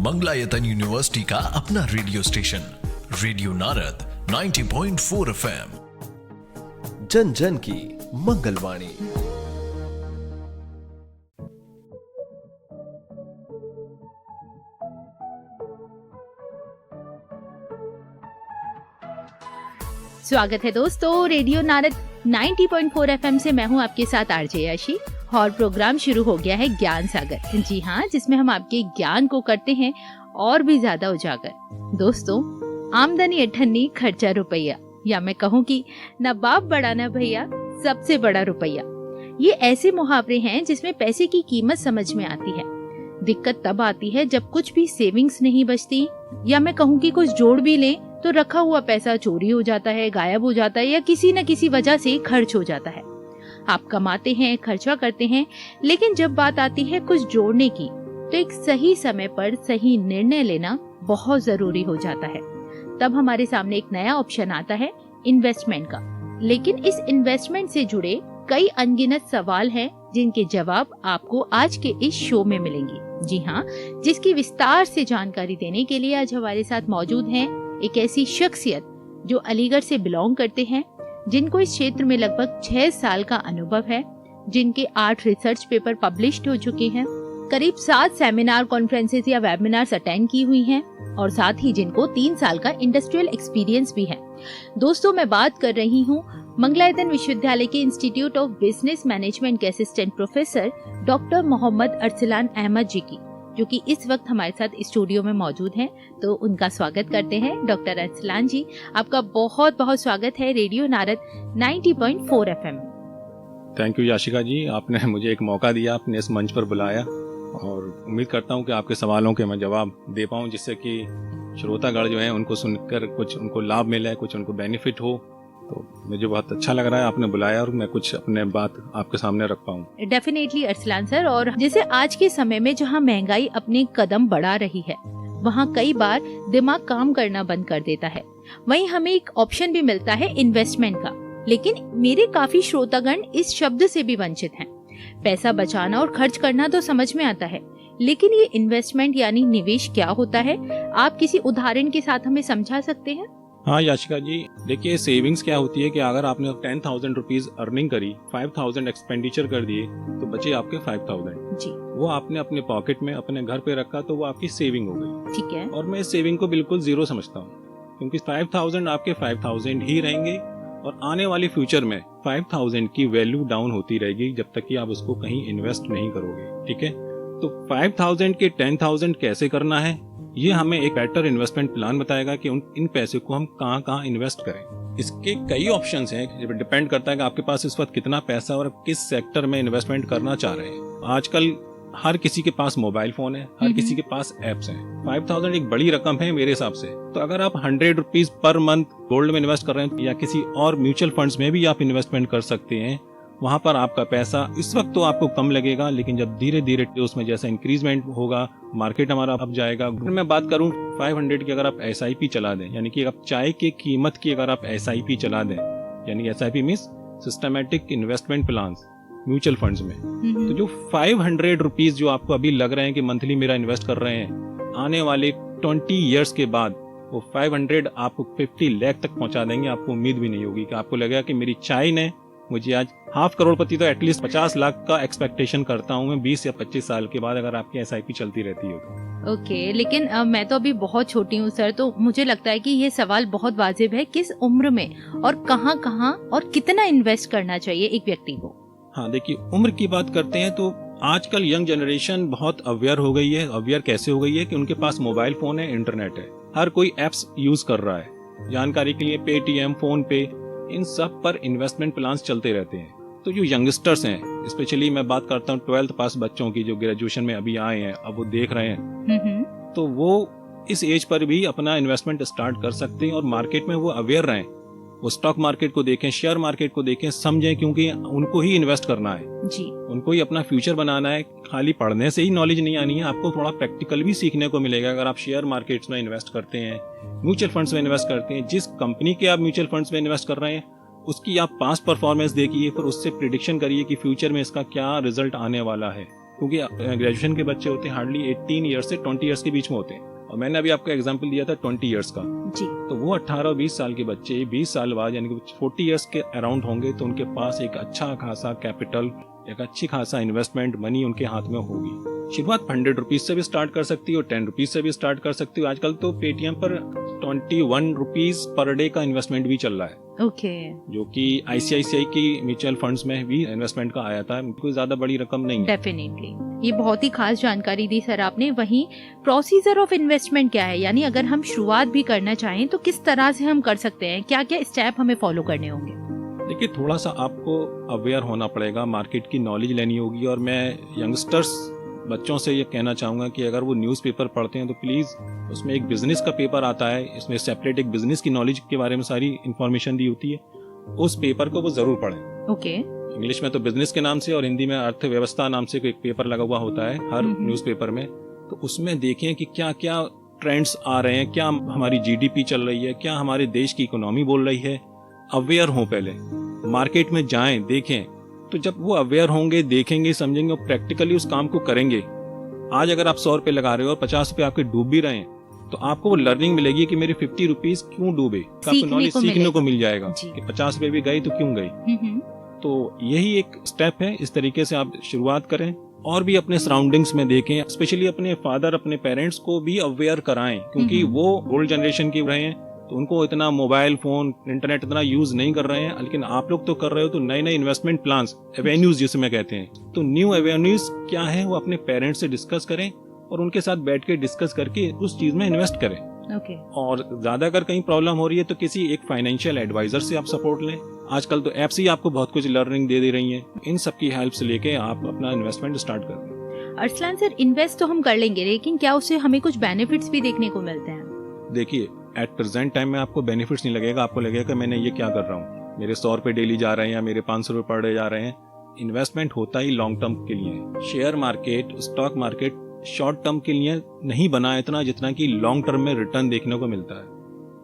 Mangalayatan university का अपना radio station radio Narad 90.4 FM, जन जन की मंगलवाणी। स्वागत है दोस्तों, रेडियो नारद 90.4 FM से मैं हूं आपके साथ आरजे याशी और प्रोग्राम शुरू हो गया है ज्ञान सागर। जी हाँ, जिसमें हम आपके ज्ञान को करते हैं और भी ज्यादा उजागर। दोस्तों, आमदनी अठन्नी खर्चा रुपया, या मैं कहूँ कि न बाप बड़ा न भैया, सबसे बड़ा रुपया। ये ऐसे मुहावरे हैं जिसमें पैसे की कीमत समझ में आती है। दिक्कत तब आती है जब कुछ भी सेविंग्स नहीं बचती, या मैं कहूँ कि कुछ जोड़ भी लें तो रखा हुआ पैसा चोरी हो जाता है, गायब हो जाता है, या किसी न किसी वजह से खर्च हो जाता है। आप कमाते हैं, खर्चा करते हैं, लेकिन जब बात आती है कुछ जोड़ने की तो एक सही समय पर सही निर्णय लेना बहुत जरूरी हो जाता है। तब हमारे सामने एक नया ऑप्शन आता है इन्वेस्टमेंट का। लेकिन इस इन्वेस्टमेंट से जुड़े कई अनगिनत सवाल हैं जिनके जवाब आपको आज के इस शो में मिलेंगे। जी हाँ, जिसकी विस्तार से जानकारी देने के लिए आज हमारे साथ मौजूद हैं एक ऐसी शख्सियत जो अलीगढ़ से बिलोंग करते हैं, जिनको इस क्षेत्र में लगभग 6 साल का अनुभव है, जिनके 8 रिसर्च पेपर पब्लिश्ड हो चुके हैं, करीब 7 सेमिनार, कॉन्फ्रेंसेस या वेबिनार्स अटेंड की हुई हैं, और साथ ही जिनको 3 साल का इंडस्ट्रियल एक्सपीरियंस भी है। दोस्तों, मैं बात कर रही हूँ मंगलायतन विश्वविद्यालय के इंस्टीट्यूट ऑफ बिजनेस मैनेजमेंट के assistant professor doctor Mohammad Arsalan Ahmad ji की, जो कि इस वक्त हमारे साथ स्टूडियो में मौजूद हैं। तो उनका स्वागत करते हैं। डॉक्टर अरसलान जी, आपका बहुत बहुत स्वागत है radio Narad 90.4 FM। Thank you Yashika ji, आपने मुझे एक मौका दिया, आपने इस मंच पर बुलाया, और उम्मीद करता हूँ कि आपके सवालों के मैं जवाब दे पाऊँ, जिससे कि श्रोतागण जो हैं उनको सुनकर कुछ उनको लाभ मिले, कुछ उनको बेनिफिट हो। तो मुझे बहुत अच्छा लग रहा है आपने बुलाया और मैं कुछ अपने बात आपके सामने रख पाऊँ। डेफिनेटली अरसलान सर, और जैसे आज के समय में जहाँ महंगाई अपने कदम बढ़ा रही है, वहाँ कई बार दिमाग काम करना बंद कर देता है। वहीं हमें एक ऑप्शन भी मिलता है इन्वेस्टमेंट का, लेकिन मेरे काफी श्रोतागण इस शब्द से भी वंचित हैं। पैसा बचाना और खर्च करना तो समझ में आता है, लेकिन ये इन्वेस्टमेंट यानी निवेश क्या होता है? आप किसी उदाहरण के साथ हमें समझा सकते हैं? हाँ याशिका जी, देखिए सेविंग्स क्या होती है कि अगर आपने 10,000 रुपीज अर्निंग करी, 5,000 एक्सपेंडिचर कर दिए, तो बचे आपके 5,000 जी। वो आपने अपने पॉकेट में अपने घर पे रखा, तो वो आपकी सेविंग हो गई। ठीक है। और मैं इस सेविंग को बिल्कुल जीरो समझता हूँ, क्योंकि 5,000 आपके 5,000 ही रहेंगे, और आने वाले फ्यूचर में 5,000 की वैल्यू डाउन होती रहेगी जब तक कि आप उसको कहीं इन्वेस्ट नहीं करोगे। ठीक है, तो 5,000 के 10,000 कैसे करना है, ये हमें एक बेटर इन्वेस्टमेंट प्लान बताएगा कि इन पैसे को हम कहाँ कहाँ इन्वेस्ट करें। इसके कई ऑप्शंस हैं, डिपेंड करता है कि आपके पास इस वक्त कितना पैसा और किस सेक्टर में इन्वेस्टमेंट करना चाह रहे हैं। आजकल हर किसी के पास मोबाइल फोन है, हर किसी के पास एप्स हैं। 5,000 एक बड़ी रकम है मेरे हिसाब से। तो अगर आप 100 रुपीज पर मंथ गोल्ड में इन्वेस्ट कर रहे हैं, या किसी और म्यूचुअल फंड्स में भी आप इन्वेस्टमेंट कर सकते हैं, वहां पर आपका पैसा इस वक्त तो आपको कम लगेगा, लेकिन जब धीरे धीरे उसमें जैसा इंक्रीजमेंट होगा, मार्केट हमारा अप जाएगा। मैं बात करूं 500 की, अगर आप SIP चला दें, यानी कि आप चाय की कीमत की अगर आप SIP चला दें, यानी SIP means systematic investment plan mutual funds में, तो जो 500 रुपीज जो आपको अभी लग रहे हैं कि मंथली मेरा इन्वेस्ट कर रहे हैं, आने वाले 20 ईयर्स के बाद वो 500 आपको 50 लाख तक पहुंचा देंगे। आपको उम्मीद भी नहीं होगी कि आपको लगेगा कि मेरी चाय ने मुझे आज 5 करोड़पति, तो एटलीस्ट 50 लाख का एक्सपेक्टेशन करता हूँ मैं 20 या 25 साल के बाद, अगर आपकी SIP चलती रहती है तो। ओके, लेकिन मैं तो अभी बहुत छोटी हूँ सर, तो मुझे लगता है कि ये सवाल बहुत वाजिब है, किस उम्र में और कहाँ और कितना इन्वेस्ट करना चाहिए एक व्यक्ति को? हाँ, देखिए उम्र की बात करते हैं तो आजकल यंग जनरेशन बहुत अवेयर हो गई है। अवेयर कैसे हो गई है कि उनके पास मोबाइल फोन है, इंटरनेट है, हर कोई एप्स यूज कर रहा है। जानकारी के लिए पेटीएम, फोन पे, इन सब पर इन्वेस्टमेंट प्लान्स चलते रहते हैं। तो जो यंगस्टर्स हैं, स्पेशली मैं बात करता हूँ 12th पास बच्चों की, जो ग्रेजुएशन में अभी आए हैं, अब वो देख रहे हैं, तो वो इस एज पर भी अपना इन्वेस्टमेंट स्टार्ट कर सकते हैं, और मार्केट में वो अवेयर रहें। वो स्टॉक मार्केट को देखें, शेयर मार्केट को देखें, समझें, क्योंकि उनको ही इन्वेस्ट करना है जी, उनको ही अपना फ्यूचर बनाना है। खाली पढ़ने से ही नॉलेज नहीं आनी है, आपको थोड़ा प्रैक्टिकल भी सीखने को मिलेगा। अगर आप शेयर मार्केट्स में इन्वेस्ट करते हैं, म्यूचुअल फंड्स में इन्वेस्ट करते हैं, जिस कंपनी के आप म्यूचुअल फंड्स में इन्वेस्ट कर रहे हैं उसकी आप पास्ट परफॉर्मेंस देखिए, फिर उससे प्रिडिक्शन करिए कि फ्यूचर में इसका क्या रिजल्ट आने वाला है। क्योंकि ग्रेजुएशन के बच्चे होते हैं हार्डली 18 ईयर्स से 20 ईयर्स के बीच में होते हैं, और मैंने अभी आपको एग्जांपल दिया था 20 ईयर्स का। जी। तो वो 18 और 20 साल के बच्चे 20 साल बाद यानी कि 40 ईयर्स के अराउंड होंगे, तो उनके पास एक अच्छा खासा कैपिटल, एक अच्छी खासा इन्वेस्टमेंट मनी उनके हाथ में होगी। शुरुआत 100 रुपीज से भी स्टार्ट कर सकती हो, 10 रुपीज से भी स्टार्ट कर सकती हो। आजकल तो पेटीएम पर 21 रुपीज पर डे का इन्वेस्टमेंट भी चल रहा है, ओके। जो कि आईसीआईसीआई की म्यूचुअल फंड्स में भी इन्वेस्टमेंट का आया था। कोई ज्यादा बड़ी रकम नहीं है। डेफिनेटली, ये बहुत ही खास जानकारी दी सर आपने। वहीं प्रोसीजर ऑफ इन्वेस्टमेंट क्या है, यानी अगर हम शुरुआत भी करना चाहें तो किस तरह से हम कर सकते हैं, क्या क्या स्टेप हमें फॉलो करने होंगे? देखिए, थोड़ा सा आपको अवेयर होना पड़ेगा, मार्केट की नॉलेज लेनी होगी। और मैं यंगस्टर्स बच्चों से ये कहना चाहूँगा कि अगर वो न्यूज़पेपर पढ़ते हैं तो प्लीज़, उसमें एक बिजनेस का पेपर आता है, इसमें सेपरेट एक बिजनेस की नॉलेज के बारे में सारी इन्फॉर्मेशन दी होती है, उस पेपर को वो ज़रूर पढ़ें। ओके। इंग्लिश में तो बिजनेस के नाम से और हिंदी में अर्थव्यवस्था नाम से एक पेपर लगा हुआ होता है हर न्यूज़पेपर में। तो उसमें देखें कि क्या क्या ट्रेंड्स आ रहे हैं, क्या हमारी जीडीपी चल रही है, क्या हमारे देश की इकोनॉमी बोल रही है। अवेयर हों, पहले मार्केट में जाएं, देखें। तो जब वो अवेयर होंगे, देखेंगे, समझेंगे और प्रैक्टिकली उस काम को करेंगे, आज अगर आप 100 रुपए लगा रहे हो और 50 रुपए आपके डूब भी रहे हैं, तो आपको वो लर्निंग मिलेगी कि मेरे 50 रुपीज क्यों डूबे, आपको नॉलेज सीखने को मिल जाएगा कि 50 रुपए भी गए तो क्यों गए। तो यही एक स्टेप है। इस तरीके से आप शुरुआत करें और भी अपने सराउंडिंग्स में देखें, स्पेशली अपने फादर, अपने पेरेंट्स को भी अवेयर कराएं, क्योंकि वो ओल्ड जनरेशन के रहे हैं, तो उनको इतना मोबाइल फोन, इंटरनेट इतना यूज नहीं कर रहे हैं, लेकिन आप लोग तो कर रहे हो। तो नए नए इन्वेस्टमेंट प्लान्स, एवेन्यूज जिसे मैं कहते हैं, तो न्यू एवेन्यूज क्या है वो अपने पेरेंट्स से डिस्कस करें और उनके साथ बैठ के डिस्कस करके उस चीज में इन्वेस्ट करें। ओके। और ज्यादा अगर कहीं प्रॉब्लम हो रही है तो किसी एक फाइनेंशियल एडवाइजर से आप सपोर्ट लें। आजकल तो एप्स ही आपको बहुत कुछ लर्निंग दे रही हैं। इन सब की हेल्प से लेके आप अपना इन्वेस्टमेंट स्टार्ट कर दें। अरसलान सर, इन्वेस्ट तो हम कर लेंगे, लेकिन क्या उससे हमें कुछ बेनिफिट्स भी देखने को मिलते हैं? देखिए, एट प्रेजेंट टाइम में आपको बेनिफिट्स नहीं लगेगा, आपको लगेगा कि मैंने ये क्या कर रहा हूँ, मेरे 100 रुपए डेली जा रहे हैं या मेरे 500 रुपए पर डे जा रहे हैं। इन्वेस्टमेंट होता ही लॉन्ग टर्म के लिए। Share market, stock market short term के लिए नहीं बना इतना जितना कि लॉन्ग टर्म में रिटर्न देखने को मिलता है।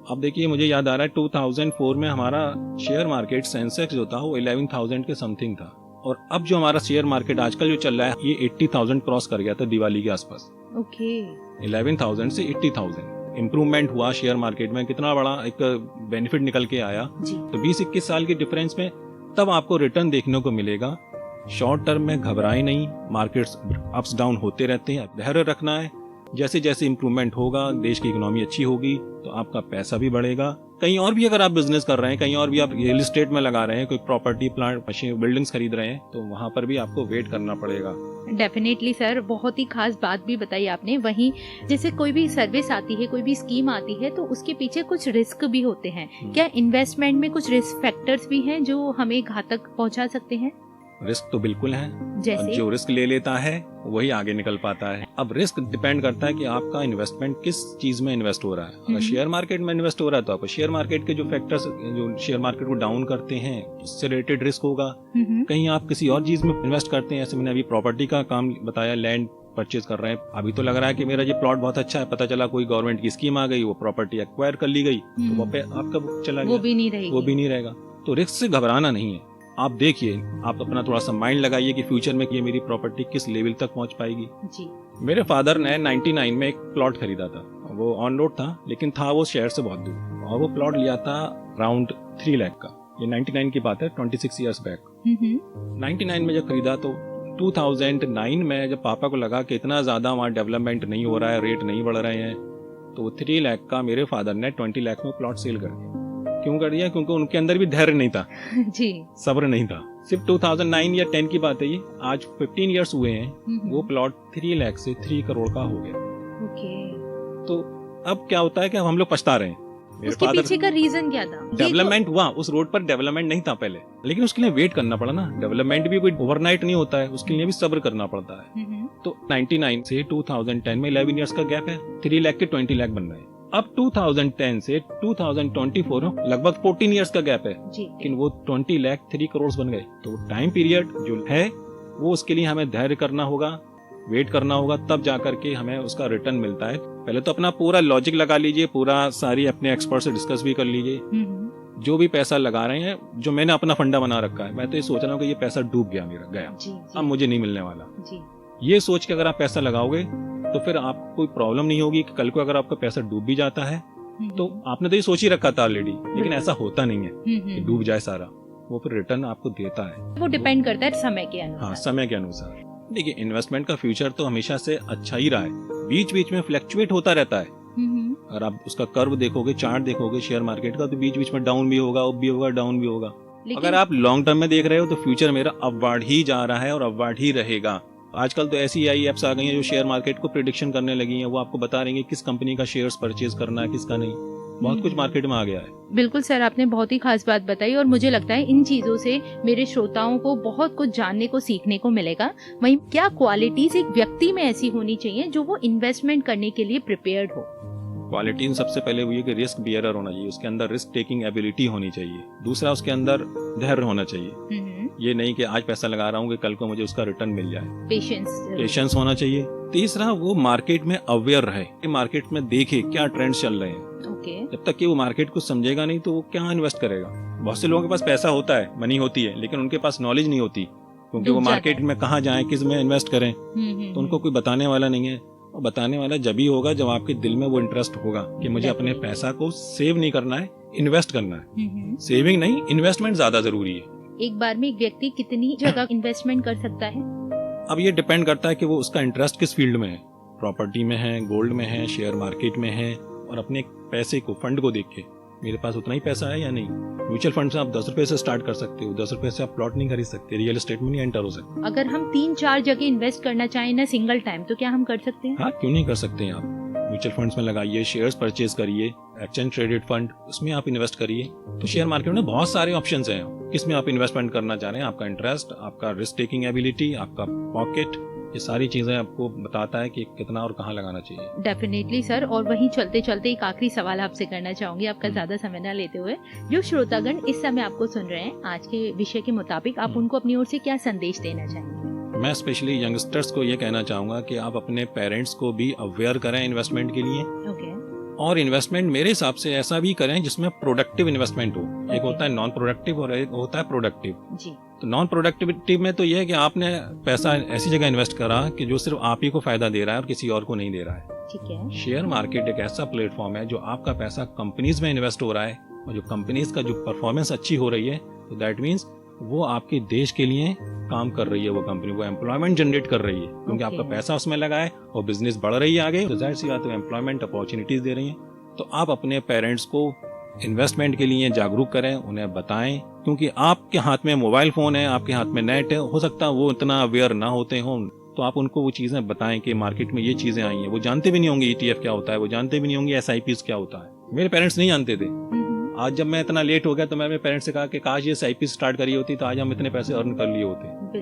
अब देखिए, मुझे याद आ रहा है 2004 में हमारा शेयर मार्केट सेंसेक्स जो था वो 11,000 के समथिंग था, और अब जो हमारा शेयर मार्केट आजकल जो चल रहा है ये 80,000 क्रॉस कर गया था दिवाली के आसपास। ओके। 11,000 से 80,000 इम्प्रूवमेंट हुआ शेयर मार्केट में, कितना बड़ा एक बेनिफिट निकल के आया। तो 20-21 साल के डिफरेंस में तब आपको रिटर्न देखने को मिलेगा। शॉर्ट टर्म में घबराए नहीं, मार्केट्स अप्स डाउन होते रहते हैं, धैर्य रखना है। जैसे जैसे इम्प्रूवमेंट होगा, देश की इकोनॉमी अच्छी होगी तो आपका पैसा भी बढ़ेगा। कहीं और भी अगर आप बिजनेस कर रहे हैं, कहीं और भी आप रियल एस्टेट में लगा रहे हैं, कोई प्रॉपर्टी, प्लांट, मशीन, बिल्डिंग्स खरीद रहे हैं, तो वहां पर भी आपको वेट करना पड़ेगा। डेफिनेटली सर, बहुत ही खास बात भी बताई आपने। वहीं जैसे कोई भी सर्विस आती है, कोई भी स्कीम आती है, तो उसके पीछे कुछ रिस्क भी होते हैं। क्या इन्वेस्टमेंट में कुछ रिस्क फैक्टर्स भी हैं जो हमें घातक पहुंचा सकते हैं? रिस्क तो बिल्कुल है, जैसे जो रिस्क ले लेता है वही आगे निकल पाता है। अब रिस्क डिपेंड करता है कि आपका इन्वेस्टमेंट किस चीज में इन्वेस्ट हो रहा है। अगर शेयर मार्केट में इन्वेस्ट हो रहा है तो आपको शेयर मार्केट के जो फैक्टर्स जो शेयर मार्केट को डाउन करते हैं उससे रिलेटेड रिस्क होगा। कहीं आप किसी और चीज में इन्वेस्ट करते हैं, जैसे मैंने अभी प्रॉपर्टी का काम बताया, लैंड परचेज कर रहे हैं, अभी तो लग रहा है कि मेरा ये प्लॉट बहुत अच्छा है, पता चला कोई गवर्नमेंट की स्कीम आ गई, वो प्रॉपर्टी एक्वायर कर ली गई, तो वो पे आपका चला गया, वो भी नहीं रहेगी, वो भी नहीं रहेगा। तो रिस्क से घबराना नहीं है। आप देखिए, आप अपना थोड़ा सा माइंड लगाइए कि फ्यूचर में ये मेरी प्रॉपर्टी किस लेवल तक पहुंच पाएगी। जी। मेरे फादर ने 99 में एक प्लॉट खरीदा था, वो ऑन रोड था लेकिन था वो शहर से बहुत दूर, और वो प्लॉट लिया था अराउंड 3 लाख का। ये 99 की बात है, 26 ईयर्स बैक। 99 में जब खरीदा तो 2009 में जब पापा को लगा कि इतना ज्यादा वहाँ डेवलपमेंट नहीं हो रहा है, रेट नहीं बढ़ रहे हैं, तो वो 3 लाख का मेरे फादर ने 20 लाख में प्लॉट सेल कर दिया। क्यों कर दिया? क्योंकि उनके अंदर भी धैर्य नहीं था जी, सब्र नहीं था। सिर्फ 2009 या 10 की बात है ये, आज 15 इयर्स हुए हैं, वो प्लॉट 3 लाख से 3 करोड़ का हो गया। ओके। तो अब क्या होता है कि हम लोग पछता रहे हैं। उसके पीछे का रीजन क्या था? डेवलपमेंट हुआ, उस रोड पर डेवलपमेंट नहीं था पहले, लेकिन उसके लिए वेट करना पड़ा ना। डेवलपमेंट भी कोई ओवरनाइट नहीं होता है, उसके लिए भी सब्र करना पड़ता है। तो 99 से 2010 में 11 इयर्स का गैप है, 3 लाख के 20 लाख बन रहे हैं। अब 2010 से 2024 में लगभग 14 इयर्स का गैप है, लेकिन वो 20 लाख 3 करोड़ बन गए। तो टाइम पीरियड जो है वो, उसके लिए हमें धैर्य करना होगा, वेट करना होगा, तब जाकर के हमें उसका रिटर्न मिलता है। पहले तो अपना पूरा लॉजिक लगा लीजिए, पूरा सारी अपने एक्सपर्ट से डिस्कस भी कर लीजिए। जो भी पैसा लगा रहे हैं, जो मैंने अपना फंडा बना रखा है, मैं तो ये सोच रहा हूँ कि ये पैसा डूब गया, मेरा गया, अब मुझे नहीं मिलने वाला। ये सोच के अगर आप पैसा लगाओगे तो फिर आपको कोई प्रॉब्लम नहीं होगी कि कल को अगर आपका पैसा डूब भी जाता है तो आपने तो ये सोच ही रखा था ऑलरेडी, लेकिन ऐसा होता नहीं है कि डूब जाए सारा, वो फिर रिटर्न आपको देता है। वो डिपेंड करता है समय के अनुसार। हाँ, समय के अनुसार। देखिए, इन्वेस्टमेंट का फ्यूचर तो हमेशा से अच्छा ही रहा है, बीच बीच में फ्लक्चुएट होता रहता है। अगर आप उसका कर्व देखोगे, चार्ट देखोगे शेयर मार्केट का, तो बीच बीच में डाउन भी होगा, अप भी होगा, डाउन भी होगा। अगर आप लॉन्ग टर्म में देख रहे हो तो फ्यूचर मेरा अपवार्ड ही जा रहा है और अपवार्ड ही रहेगा। आजकल तो ऐसी आई एप्स आ गई हैं जो शेयर मार्केट को प्रिडिक्शन करने लगी हैं, वो आपको बता रही हैं किस कंपनी का शेयर्स परचेज करना है, किसका नहीं। बहुत कुछ मार्केट में आ गया है। बिल्कुल सर, आपने बहुत ही खास बात बताई और मुझे लगता है इन चीजों से मेरे श्रोताओं को बहुत कुछ जानने को, सीखने को मिलेगा। वहीं क्या क्वालिटीज एक व्यक्ति में ऐसी होनी चाहिए जो वो इन्वेस्टमेंट करने के लिए प्रिपेयर्ड हो? क्वालिटी सबसे पहले वो ये कि रिस्क बियरर होना चाहिए, उसके अंदर रिस्क टेकिंग एबिलिटी होनी चाहिए। दूसरा, उसके अंदर धैर्य होना चाहिए। ये नहीं कि आज पैसा लगा रहा हूँ कि कल को मुझे उसका रिटर्न मिल जाए। पेशेंस होना चाहिए। तीसरा, वो मार्केट में अवेयर रहे, मार्केट में देखे क्या ट्रेंड्स चल रहे हैं। जब तक कि वो मार्केट को समझेगा नहीं तो वो क्या इन्वेस्ट करेगा। बहुत से लोगों के पास पैसा होता है, मनी होती है, लेकिन उनके पास नॉलेज नहीं होती, क्योंकि वो मार्केट में कहाँ जाएं, किस में इन्वेस्ट करें, तो उनको कोई बताने वाला नहीं है। और बताने वाला जब ही होगा जब आपके दिल में वो इंटरेस्ट होगा कि मुझे अपने पैसा को सेव नहीं करना है, इन्वेस्ट करना है। सेविंग नहीं, इन्वेस्टमेंट ज्यादा जरूरी है। एक बार में एक व्यक्ति कितनी जगह इन्वेस्टमेंट कर सकता है? अब ये डिपेंड करता है कि वो उसका इंटरेस्ट किस फील्ड में है, प्रॉपर्टी में है, गोल्ड में है, शेयर मार्केट में है, और अपने पैसे को, फंड को देख के मेरे पास उतना ही पैसा है या नहीं। म्यूचुअल फंड से आप 10 रुपए से स्टार्ट कर सकते हो, 10 रुपए से आप प्लॉट नहीं खरीद सकते, रियल एस्टेट में नहीं एंटर हो सकते। अगर हम 3-4 जगह इन्वेस्ट करना चाहें ना सिंगल टाइम, तो क्या हम कर सकते हैं? हाँ, क्यों नहीं कर सकते हैं आप। म्यूचुअल फंड्स में लगाइए, शेयर्स परचेज करिए, एक्सचेंज ट्रेडेड फंड, उसमें आप इन्वेस्ट करिए। तो शेयर मार्केट में बहुत सारे ऑप्शंस हैं, किसमें आप इन्वेस्टमेंट करना चाह रहे हैं, आपका इंटरेस्ट, आपका रिस्क टेकिंग एबिलिटी, आपका पॉकेट, ये सारी चीजें आपको बताता है कि कितना और कहाँ लगाना चाहिए। Definitely sir. और वहीं चलते चलते एक आखिरी सवाल आपसे करना चाहूंगी, आपका ज्यादा समय न लेते हुए। जो श्रोतागण इस समय आपको सुन रहे हैं, आज के विषय के मुताबिक आप उनको अपनी ओर से क्या संदेश देना चाहेंगे? मैं स्पेशली यंगस्टर्स को ये कहना चाहूंगा कि आप अपने पेरेंट्स को भी अवेयर करें इन्वेस्टमेंट के लिए। और इन्वेस्टमेंट मेरे हिसाब से ऐसा भी करें जिसमें प्रोडक्टिव इन्वेस्टमेंट हो। एक होता है नॉन प्रोडक्टिव और एक होता है प्रोडक्टिव। तो नॉन प्रोडक्टिविटी में तो यह है कि आपने पैसा ऐसी जगह इन्वेस्ट करा कि जो सिर्फ आप ही को फायदा दे रहा है और किसी और को नहीं दे रहा है। ठीक है। शेयर मार्केट एक ऐसा प्लेटफॉर्म है जो आपका पैसा कंपनीज में इन्वेस्ट हो रहा है, और जो कंपनीज का जो परफॉर्मेंस अच्छी हो रही है, तो दैट मीन्स वो आपके देश के लिए काम कर रही है, वो कंपनी, वो एम्प्लॉयमेंट जनरेट कर रही है, क्योंकि आपका पैसा उसमें लगा है और बिजनेस बढ़ रही है आगे, तो जाहिर सी बात है एम्प्लॉयमेंट अपॉर्चुनिटीज दे रही है। तो आप अपने पेरेंट्स को इन्वेस्टमेंट के लिए जागरूक करें, उन्हें बताएं, क्योंकि आपके हाथ में मोबाइल फोन है, आपके हाथ में नेट है, हो सकता है वो इतना अवेयर ना होते हों, तो आप उनको वो चीजें बताएं कि मार्केट में ये चीजें आई हैं। वो जानते भी नहीं होंगे ETF क्या होता है, वो जानते भी नहीं होंगे SIPs क्या होता है। मेरे पेरेंट्स नहीं जानते थे। आज जब मैं इतना लेट हो गया तो मैं अपने पेरेंट्स से कहा कि काश ये SIP स्टार्ट करी होती तो आज हम इतने पैसे अर्न कर लिए होते।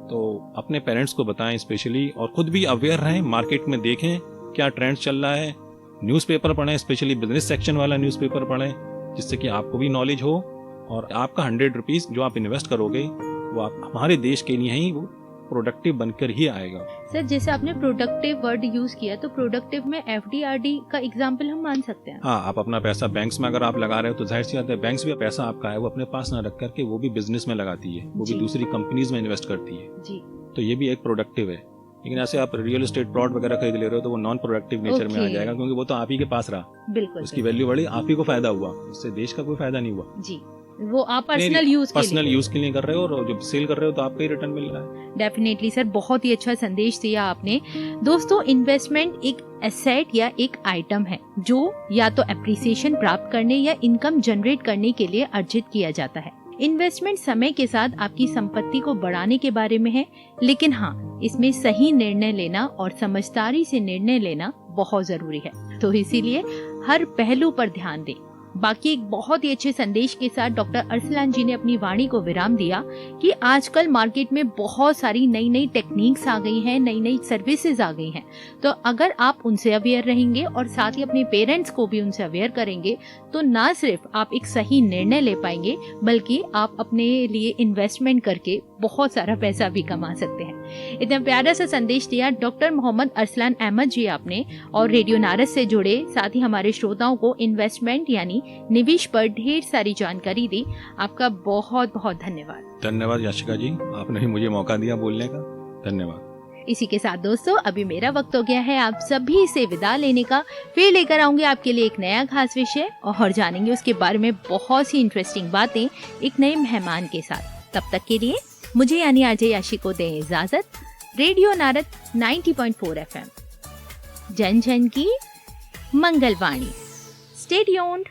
तो अपने पेरेंट्स को बताएं स्पेशली, और खुद भी अवेयर रहें, मार्केट में देखें क्या ट्रेंड चल रहा है, न्यूज़पेपर पढ़ें, स्पेशली बिजनेस सेक्शन वाला न्यूज़पेपर पढ़ें, जिससे कि आपको भी नॉलेज हो और आपका 100 रुपीज जो आप इन्वेस्ट करोगे वो आप हमारे देश के लिए ही वो प्रोडक्टिव बनकर ही आएगा। सर, जैसे आपने प्रोडक्टिव वर्ड यूज किया, तो प्रोडक्टिव में FD/RD का एग्जांपल हम मान सकते हैं? हाँ, आप अपना पैसा बैंक्स में अगर आप लगा रहे हो तो जाहिर सी बात है बैंक्स भी पैसा आपका है, वो अपने पास ना रख करके वो भी बिजनेस में लगाती है, वो भी दूसरी कंपनीज में इन्वेस्ट करती है जी। तो ये भी एक प्रोडक्टिव है। लेकिन ऐसे आप रियल एस्टेट प्लॉट वगैरह खरीद ले रहे हो तो वो नॉन प्रोडक्टिव नेचर में आ जाएगा, क्योंकि वो तो आप ही के पास रहा, बिल्कुल उसकी वैल्यू बढ़ी, आप ही को फायदा हुआ, उससे देश का कोई फायदा नहीं हुआ जी। वो आप पर्सनल यूज के लिए कर रहे हो, और जब सेल कर रहे हो तो आपको ही रिटर्न मिल रहा है। डेफिनेटली सर, बहुत ही अच्छा संदेश दिया आपने। दोस्तों, इन्वेस्टमेंट एक एसेट या एक आइटम है जो या तो एप्रिसिएशन प्राप्त करने या इनकम जनरेट करने के लिए अर्जित किया जाता है। इन्वेस्टमेंट समय के साथ आपकी संपत्ति को बढ़ाने के बारे में है, लेकिन हाँ, इसमें सही निर्णय लेना और समझदारी से निर्णय लेना बहुत जरूरी है। तो इसीलिए हर पहलू पर ध्यान दें। बाकी एक बहुत ही अच्छे संदेश के साथ डॉक्टर अरसलान जी ने अपनी वाणी को विराम दिया कि आजकल मार्केट में बहुत सारी नई नई टेक्निक्स आ गई हैं, नई नई सर्विसेज आ गई हैं। तो अगर आप उनसे अवेयर रहेंगे और साथ ही अपने पेरेंट्स को भी उनसे अवेयर करेंगे, तो ना सिर्फ आप एक सही निर्णय ले पाएंगे, बल्कि आप अपने लिए इन्वेस्टमेंट करके बहुत सारा पैसा भी कमा सकते हैं। इतना प्यारा सा संदेश दिया डॉक्टर मोहम्मद अरसलान अहमद जी आपने, और रेडियो नारद से जुड़े साथ ही हमारे श्रोताओं को इन्वेस्टमेंट यानी निवेश पर ढेर सारी जानकारी दी। आपका बहुत बहुत धन्यवाद। धन्यवाद याशिका जी, आपने भी मुझे मौका दिया बोलने का, धन्यवाद। इसी के साथ दोस्तों अभी मेरा वक्त हो गया है आप सभी से विदा लेने का। फिर लेकर आऊंगी आपके लिए एक नया खास विषय और जानेंगे उसके बारे में बहुत सी इंटरेस्टिंग बातें एक नए मेहमान के साथ। तब तक के लिए मुझे यानी आरजे याशी को दें इजाजत। रेडियो नारद 90.4 FM, जन जन की मंगलवाणी। Stay tuned.